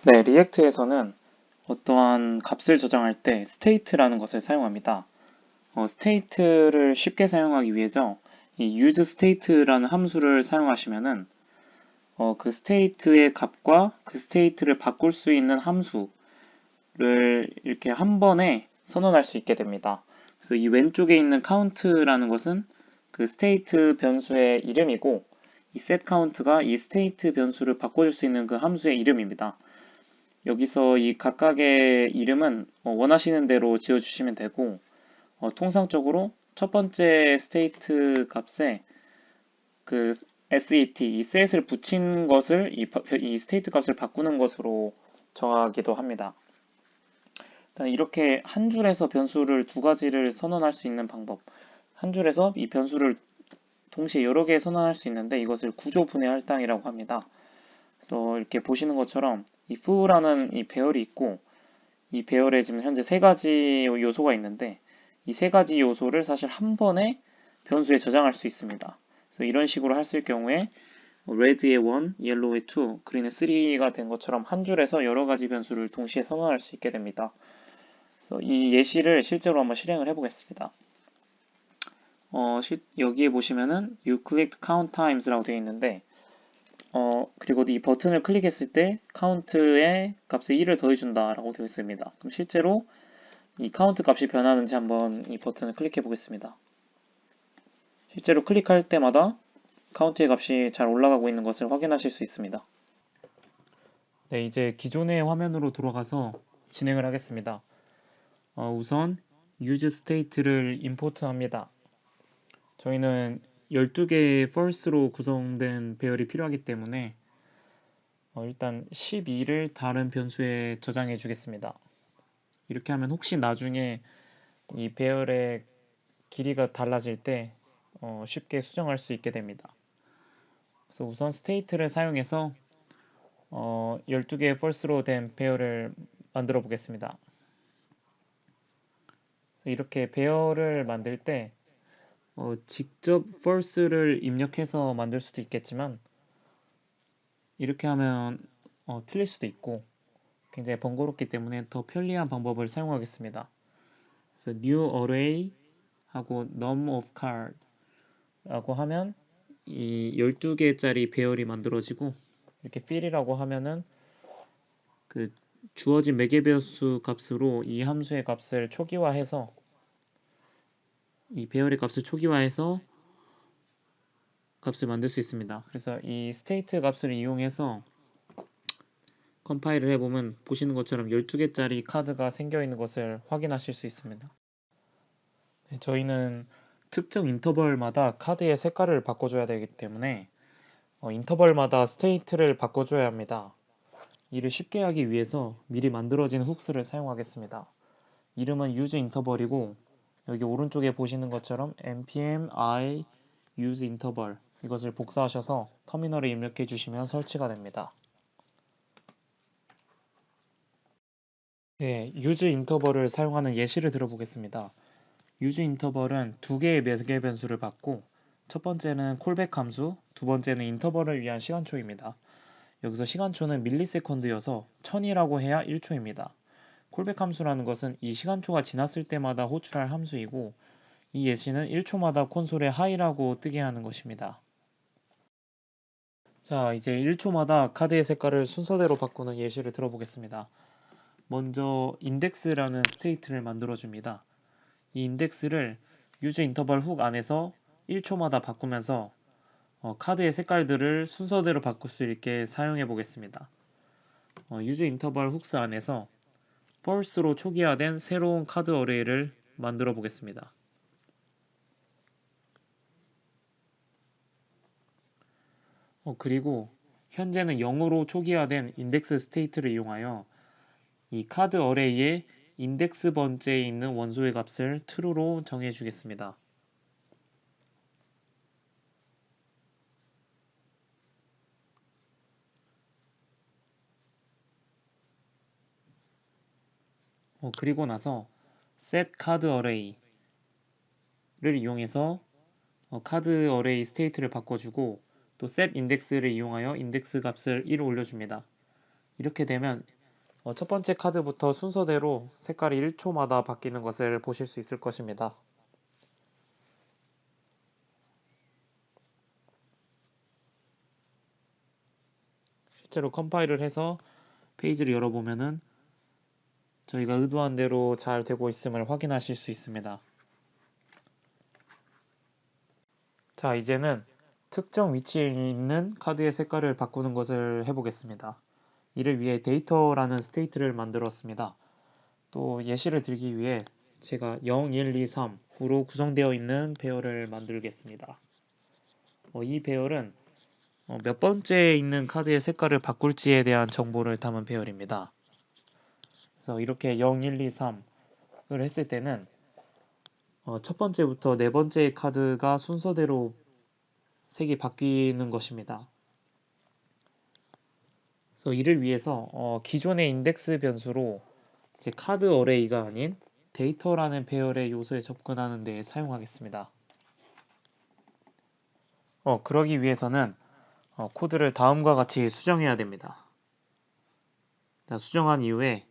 네, 리액트에서는 어떠한 값을 저장할 때 state라는 것을 사용합니다. state를 쉽게 사용하기 위해서 이 use state라는 함수를 사용하시면은 그 state의 값과 그 state를 바꿀 수 있는 함수를 이렇게 한 번에 선언할 수 있게 됩니다. 그래서 이 왼쪽에 있는 count라는 것은 그 state 변수의 이름이고 이 setCount가 이 state 변수를 바꿔줄 수 있는 그 함수의 이름입니다. 여기서 이 각각의 이름은 원하시는 대로 지어주시면 되고 통상적으로 첫 번째 스테이트 값에 그 set, 이 set을 붙인 것을 이 스테이트 값을 바꾸는 것으로 정하기도 합니다. 일단 이렇게 한 줄에서 변수를 두 가지를 선언할 수 있는 방법, 한 줄에서 이 변수를 동시에 여러 개 선언할 수 있는데 이것을 구조 분해 할당이라고 합니다. 그래서 이렇게 보시는 것처럼 이 foo라는 이 배열이 있고 이 배열에 지금 현재 세 가지 요소가 있는데 이 세 가지 요소를 사실 한 번에 변수에 저장할 수 있습니다. 그래서 이런 식으로 했을 경우에 red의 1, yellow의 2, green의 3가 된 것처럼 한 줄에서 여러 가지 변수를 동시에 선언할 수 있게 됩니다. 그래서 이 예시를 실제로 한번 실행을 해보겠습니다. 여기에 보시면은 you clicked count times라고 되어 있는데 그리고 이 버튼을 클릭했을 때 count의 값에 1을 더해준다 라고 되어 있습니다. 그럼 실제로 이 카운트 값이 변하는지 한번 이 버튼을 클릭해 보겠습니다. 실제로 클릭할 때마다 카운트의 값이 잘 올라가고 있는 것을 확인하실 수 있습니다. 네, 이제 기존의 화면으로 돌아가서 진행을 하겠습니다. 우선 use state를 임포트합니다. 저희는 12개의 false로 구성된 배열이 필요하기 때문에 일단 12를 다른 변수에 저장해 주겠습니다. 이렇게 하면 혹시 나중에 이 배열의 길이가 달라질 때 쉽게 수정할 수 있게 됩니다. 그래서 우선 state를 사용해서 12개의 false로 된 배열을 만들어 보겠습니다. 이렇게 배열을 만들 때 직접 false를 입력해서 만들 수도 있겠지만 이렇게 하면 틀릴 수도 있고 굉장히 번거롭기 때문에 더 편리한 방법을 사용하겠습니다. 그래서 new array 하고 num of card 라고 하면 이 12개짜리 배열이 만들어지고 이렇게 fill이라고 하면은 그 주어진 매개변수 값으로 이 함수의 값을 초기화해서 이 배열의 값을 초기화해서 값을 만들 수 있습니다. 그래서 이 state 값을 이용해서 컴파일을 해보면 보시는 것처럼 12개짜리 카드가 생겨 있는 것을 확인하실 수 있습니다. 네, 저희는 특정 인터벌마다 카드의 색깔을 바꿔줘야 되기 때문에 인터벌마다 스테이트를 바꿔줘야 합니다. 이를 쉽게 하기 위해서 미리 만들어진 훅스를 사용하겠습니다. 이름은 use interval이고 여기 오른쪽에 보시는 것처럼 npm i use interval 이것을 복사하셔서 터미널에 입력해 주시면 설치가 됩니다. 네, use interval을 사용하는 예시를 들어보겠습니다. use interval은 두 개의 매개 변수를 받고 첫 번째는 콜백 함수, 두 번째는 인터벌을 위한 시간초입니다. 여기서 시간초는 밀리세컨드여서 1000이라고 해야 1초입니다. 콜백 함수라는 것은 이 시간초가 지났을 때마다 호출할 함수이고 이 예시는 1초마다 콘솔에 hi라고 뜨게 하는 것입니다. 자, 이제 1초마다 카드의 색깔을 순서대로 바꾸는 예시를 들어보겠습니다. 먼저 인덱스라는 스테이트를 만들어줍니다. 이 인덱스를 use 인터벌 훅 안에서 1초마다 바꾸면서 카드의 색깔들을 순서대로 바꿀 수 있게 사용해 보겠습니다. use 인터벌 훅스 안에서 false로 초기화된 새로운 카드 어레이를 만들어 보겠습니다. 그리고 현재는 0으로 초기화된 인덱스 스테이트를 이용하여 이 카드 어레이의 인덱스 번째에 있는 원소의 값을 true로 정해 주겠습니다. 그리고 나서 set card array를 이용해서 카드 어레이 스테이트를 바꿔주고 또 set index를 이용하여 인덱스 값을 1 올려줍니다. 이렇게 되면 첫 번째 카드부터 순서대로 색깔이 1초마다 바뀌는 것을 보실 수 있을 것입니다. 실제로 컴파일을 해서 페이지를 열어보면은 저희가 의도한 대로 잘 되고 있음을 확인하실 수 있습니다. 자, 이제는 특정 위치에 있는 카드의 색깔을 바꾸는 것을 해보겠습니다. 이를 위해 데이터라는 스테이트를 만들었습니다. 또 예시를 들기 위해 제가 0, 1, 2, 3으로 구성되어 있는 배열을 만들겠습니다. 이 배열은 몇 번째에 있는 카드의 색깔을 바꿀지에 대한 정보를 담은 배열입니다. 그래서 이렇게 0, 1, 2, 3을 했을 때는 첫 번째부터 네 번째 카드가 순서대로 색이 바뀌는 것입니다. 그래서 이를 위해서 기존의 인덱스 변수로 이제 카드 어레이가 아닌 데이터라는 배열의 요소에 접근하는 데 사용하겠습니다. 그러기 위해서는 코드를 다음과 같이 수정해야 됩니다. 자, 수정한 이후에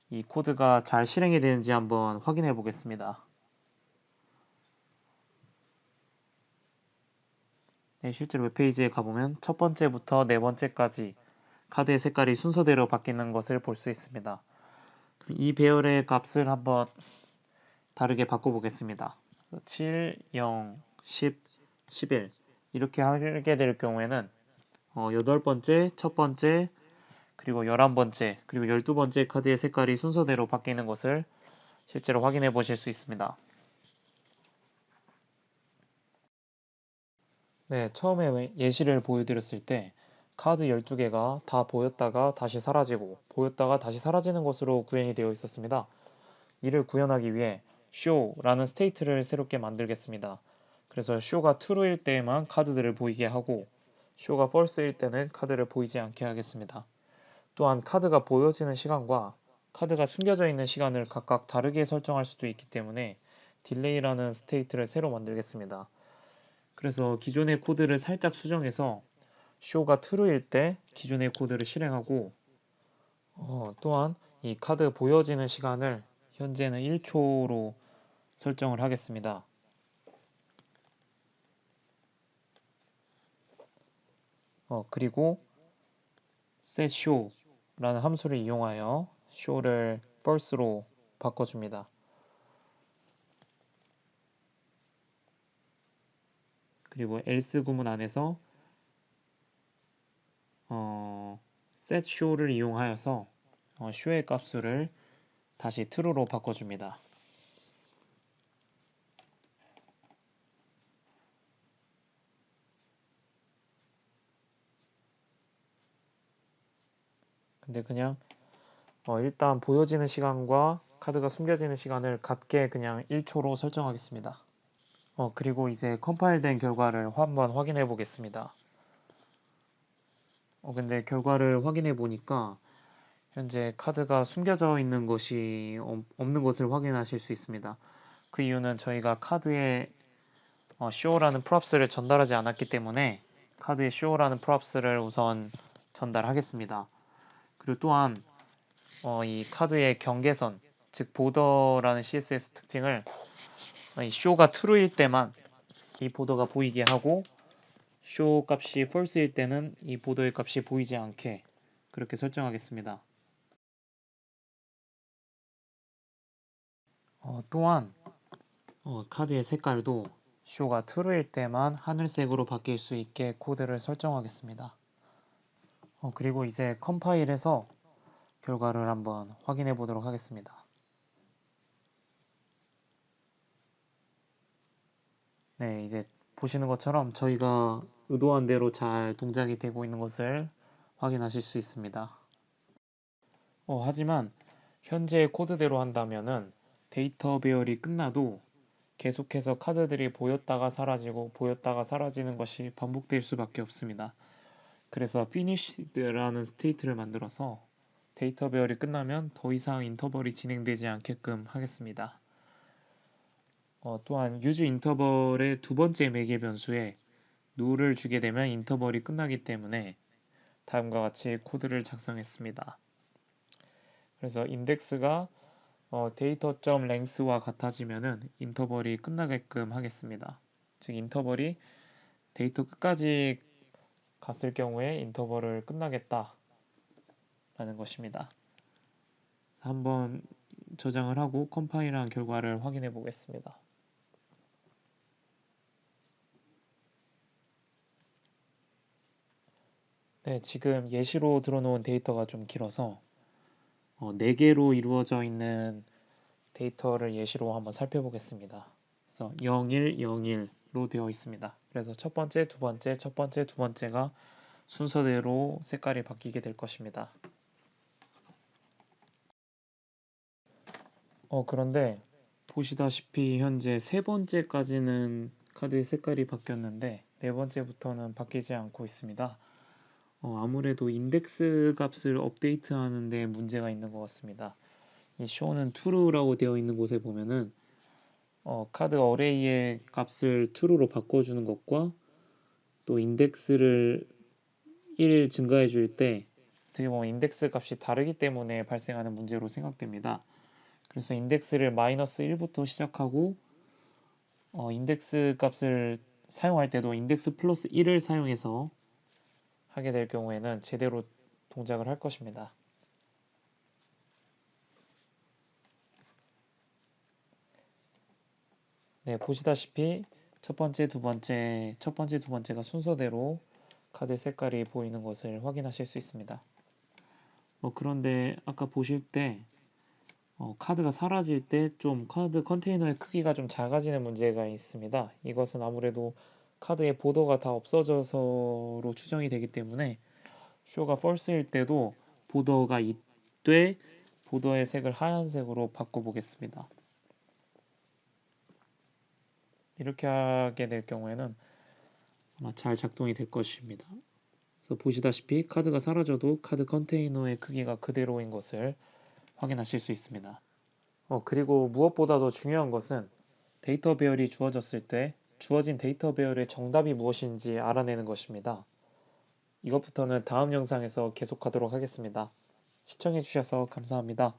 이 코드가 잘 실행이 되는지 한번 확인해 보겠습니다. 네, 실제로 웹페이지에 가보면 첫 번째부터 네 번째까지 카드의 색깔이 순서대로 바뀌는 것을 볼 수 있습니다. 이 배열의 값을 한번 다르게 바꿔보겠습니다. 7, 0, 10, 11 이렇게 하게 될 경우에는 8번째, 첫 번째, 그리고 11번째, 그리고 12번째 카드의 색깔이 순서대로 바뀌는 것을 실제로 확인해 보실 수 있습니다. 네, 처음에 예시를 보여드렸을 때 카드 12개가 다 보였다가 다시 사라지고 보였다가 다시 사라지는 것으로 구현이 되어 있었습니다. 이를 구현하기 위해 show라는 스테이트를 새롭게 만들겠습니다. 그래서 show가 true일 때에만 카드들을 보이게 하고 show가 false일 때는 카드를 보이지 않게 하겠습니다. 또한 카드가 보여지는 시간과 카드가 숨겨져 있는 시간을 각각 다르게 설정할 수도 있기 때문에 delay라는 스테이트를 새로 만들겠습니다. 그래서 기존의 코드를 살짝 수정해서 show가 true일 때 기존의 코드를 실행하고 또한 이 카드 보여지는 시간을 현재는 1초로 설정을 하겠습니다. 그리고 setShow라는 함수를 이용하여 show를 false로 바꿔줍니다. 그리고 else 구문 안에서 setShow를 이용하여서 show의 값수를 다시 true로 바꿔줍니다. 근데 그냥 일단 보여지는 시간과 카드가 숨겨지는 시간을 같게 그냥 1초로 설정하겠습니다. 그리고 이제 컴파일된 결과를 한번 확인해 보겠습니다. 근데 결과를 확인해 보니까 현재 카드가 숨겨져 있는 것이 없는 것을 확인하실 수 있습니다. 그 이유는 저희가 카드에 show라는 props를 전달하지 않았기 때문에 카드에 show라는 props를 우선 전달하겠습니다. 그리고 또한 이 카드의 경계선, 즉 보더라는 CSS 특징을 이 show가 true일 때만 이 보더가 보이게 하고 show 값이 false일 때는 이 보더의 값이 보이지 않게 그렇게 설정하겠습니다. 또한 카드의 색깔도 show가 true일 때만 하늘색으로 바뀔 수 있게 코드를 설정하겠습니다. 그리고 이제 컴파일해서 결과를 한번 확인해 보도록 하겠습니다. 네, 이제 보시는 것처럼 저희가 의도한 대로 잘 동작이 되고 있는 것을 확인하실 수 있습니다. 하지만 현재 코드대로 한다면은 데이터 배열이 끝나도 계속해서 카드들이 보였다가 사라지고 보였다가 사라지는 것이 반복될 수밖에 없습니다. 그래서 finished라는 스테이트를 만들어서 데이터 배열이 끝나면 더 이상 인터벌이 진행되지 않게끔 하겠습니다. 또한 use 인터벌의 두 번째 매개 변수에 null을 주게 되면 인터벌이 끝나기 때문에 다음과 같이 코드를 작성했습니다. 그래서 인덱스가 데이터.length와 같아지면은 인터벌이 끝나게끔 하겠습니다. 즉 인터벌이 데이터 끝까지 갔을 경우에 인터벌을 끝나겠다라는 것입니다. 한번 저장을 하고 컴파일한 결과를 확인해 보겠습니다. 네, 지금 예시로 들어놓은 데이터가 좀 길어서 4개로 이루어져 있는 데이터를 예시로 한번 살펴보겠습니다. 그래서 01, 01로 되어 있습니다. 그래서 첫 번째, 두 번째, 첫 번째, 두 번째가 순서대로 색깔이 바뀌게 될 것입니다. 그런데 보시다시피 현재 세 번째까지는 카드의 색깔이 바뀌었는데 네 번째부터는 바뀌지 않고 있습니다. 아무래도 인덱스 값을 업데이트하는 데 문제가 있는 것 같습니다. 이 show는 true라고 되어 있는 곳에 보면은 카드 어레이의 값을 true로 바꿔주는 것과 또 인덱스를 1 증가해 줄 때 어떻게 보면 인덱스 값이 다르기 때문에 발생하는 문제로 생각됩니다. 그래서 인덱스를 -1부터 시작하고 인덱스 값을 사용할 때도 인덱스 플러스 1을 사용해서 하게 될 경우에는 제대로 동작을 할 것입니다. 네, 보시다시피 첫 번째, 두 번째가 순서대로 카드 색깔이 보이는 것을 확인하실 수 있습니다. 그런데 아까 보실 때 카드가 사라질 때 좀 카드 컨테이너의 크기가 좀 작아지는 문제가 있습니다. 이것은 아무래도 카드의 보더가 다 없어져서로 추정이 되기 때문에 쇼가 false일 때도 보더가 있되 보더의 색을 하얀색으로 바꿔보겠습니다. 이렇게 하게 될 경우에는 아마 잘 작동이 될 것입니다. 그래서 보시다시피 카드가 사라져도 카드 컨테이너의 크기가 그대로인 것을 확인하실 수 있습니다. 그리고 무엇보다도 중요한 것은 데이터 배열이 주어졌을 때 주어진 데이터 배열의 정답이 무엇인지 알아내는 것입니다. 이것부터는 다음 영상에서 계속하도록 하겠습니다. 시청해주셔서 감사합니다.